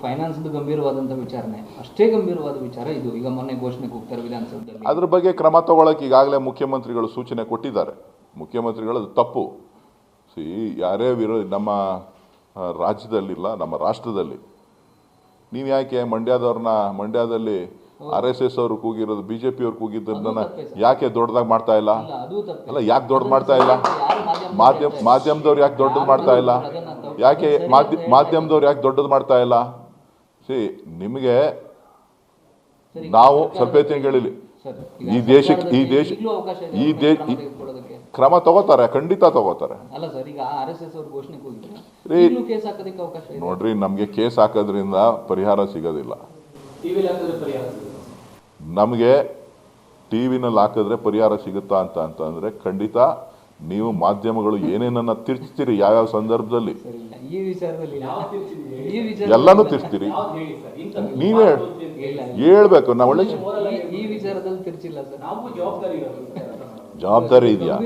Finance ಗಂಭೀರವಾದಂಥ ವಿಚಾರನೆ, ಅಷ್ಟೇ ಗಂಭೀರವಾದ ವಿಚಾರ ಇದು. ಈಗ ಮೊನ್ನೆ ಘೋಷಣೆ ಕೂಗ್ತಾರೆ ವಿಧಾನಸೌಧದಲ್ಲಿ. ಅದ್ರ ಬಗ್ಗೆ ಕ್ರಮ ತಗೊಳ್ಳೋಕೆ ಈಗಾಗಲೇ ಮುಖ್ಯಮಂತ್ರಿಗಳು ಸೂಚನೆ ಕೊಟ್ಟಿದ್ದಾರೆ. ಮುಖ್ಯಮಂತ್ರಿಗಳು ತಪ್ಪು. ಯಾರೇ ನಮ್ಮ ರಾಜ್ಯದಲ್ಲಿಲ್ಲ, ನಮ್ಮ ರಾಷ್ಟ್ರದಲ್ಲಿ ನೀವು ಯಾಕೆ ಮಂಡ್ಯದಲ್ಲಿ RSS ಅವರು ಕೂಗಿರೋದು, BJP ಅವ್ರು ಕೂಗಿದ್ದನ್ನ ಯಾಕೆ ದೊಡ್ಡದಾಗಿ ಮಾಡ್ತಾ ಇಲ್ಲ? ಅಲ್ಲ, ಯಾಕೆ ದೊಡ್ಡದು ಮಾಡ್ತಾ ಇಲ್ಲ? ಮಾಧ್ಯಮದವ್ರು ಯಾಕೆ ದೊಡ್ಡದು ಮಾಡ್ತಾ ಇಲ್ಲ? ಯಾಕೆ ಮಾಧ್ಯಮದವ್ರು ಯಾಕೆ ದೊಡ್ಡದು ಮಾಡ್ತಾ ಇಲ್ಲ? ನಿಮಗೆ ನಾವು ಸ್ವಲ್ಪ ತಿಂಗಳಲ್ಲಿ ಈ ದೇಶ ಕ್ರಮ ತಗೋತಾರೆ, ಖಂಡಿತ ತಗೋತಾರೆ. ನೋಡ್ರಿ, ನಮ್ಗೆ ಕೇಸ್ ಹಾಕೋದ್ರಿಂದ ಪರಿಹಾರ ಸಿಗೋದಿಲ್ಲ. ನಮಗೆ ಟಿವಿನಲ್ಲಿ ಹಾಕಿದ್ರೆ ಪರಿಹಾರ ಸಿಗುತ್ತಾ ಅಂತಂದ್ರೆ ಖಂಡಿತ ನೀವು ಮಾಧ್ಯಮಗಳು ಏನೇನನ್ನ ತಿರ್ಚ್ತೀರಿ, ಯಾವ್ಯಾವ ಸಂದರ್ಭದಲ್ಲಿ ಎಲ್ಲಾನು ತಿರ್ಚ್ತೀರಿ. ನೀವೇ ಹೇಳ್ಬೇಕು. ನಾವು ಒಳ್ಳೆ ಜವಾಬ್ದಾರಿ ಇದೆಯಾ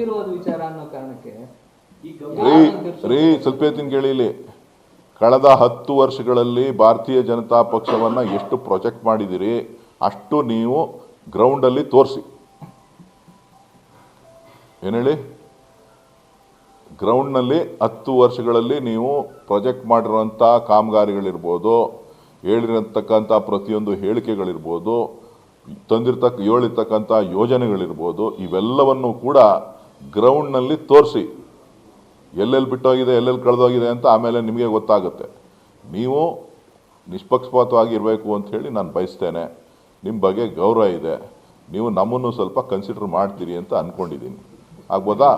ರೀ? ಸ್ವಲ್ಪ ಕೇಳಿಲಿ. ಕಳೆದ 10 ವರ್ಷಗಳಲ್ಲಿ ಭಾರತೀಯ ಜನತಾ ಪಕ್ಷವನ್ನ ಎಷ್ಟು ಪ್ರೊಜೆಕ್ಟ್ ಮಾಡಿದಿರಿ ಅಷ್ಟು ನೀವು ಗ್ರೌಂಡಲ್ಲಿ ತೋರಿಸಿ. ಏನು ಹೇಳಿ? ಗ್ರೌಂಡ್ನಲ್ಲಿ 10 ವರ್ಷಗಳಲ್ಲಿ ನೀವು ಪ್ರೊಜೆಕ್ಟ್ ಮಾಡಿರುವಂಥ ಕಾಮಗಾರಿಗಳಿರ್ಬೋದು, ಹೇಳಿರತಕ್ಕಂಥ ಪ್ರತಿಯೊಂದು ಹೇಳಿಕೆಗಳಿರ್ಬೋದು, ಹೇಳಿರ್ತಕ್ಕಂಥ ಯೋಜನೆಗಳಿರ್ಬೋದು, ಇವೆಲ್ಲವನ್ನು ಕೂಡ ಗ್ರೌಂಡ್ನಲ್ಲಿ ತೋರಿಸಿ. ಎಲ್ಲೆಲ್ಲಿ ಬಿಟ್ಟೋಗಿದೆ, ಎಲ್ಲೆಲ್ಲಿ ಕಳೆದೋಗಿದೆ ಅಂತ ಆಮೇಲೆ ನಿಮಗೆ ಗೊತ್ತಾಗುತ್ತೆ. ನೀವು ನಿಷ್ಪಕ್ಷಪಾತವಾಗಿರಬೇಕು ಅಂತ ಹೇಳಿ ನಾನು ಬಯಸ್ತೇನೆ. ನಿಮ್ಮ ಬಗ್ಗೆ ಗೌರವ ಇದೆ. ನೀವು ನಮ್ಮನ್ನು ಸ್ವಲ್ಪ ಕನ್ಸಿಡರ್ ಮಾಡ್ತೀರಿ ಅಂತ ಅಂದ್ಕೊಂಡಿದ್ದೀನಿ. ಆಗ್ಬೋದಾ?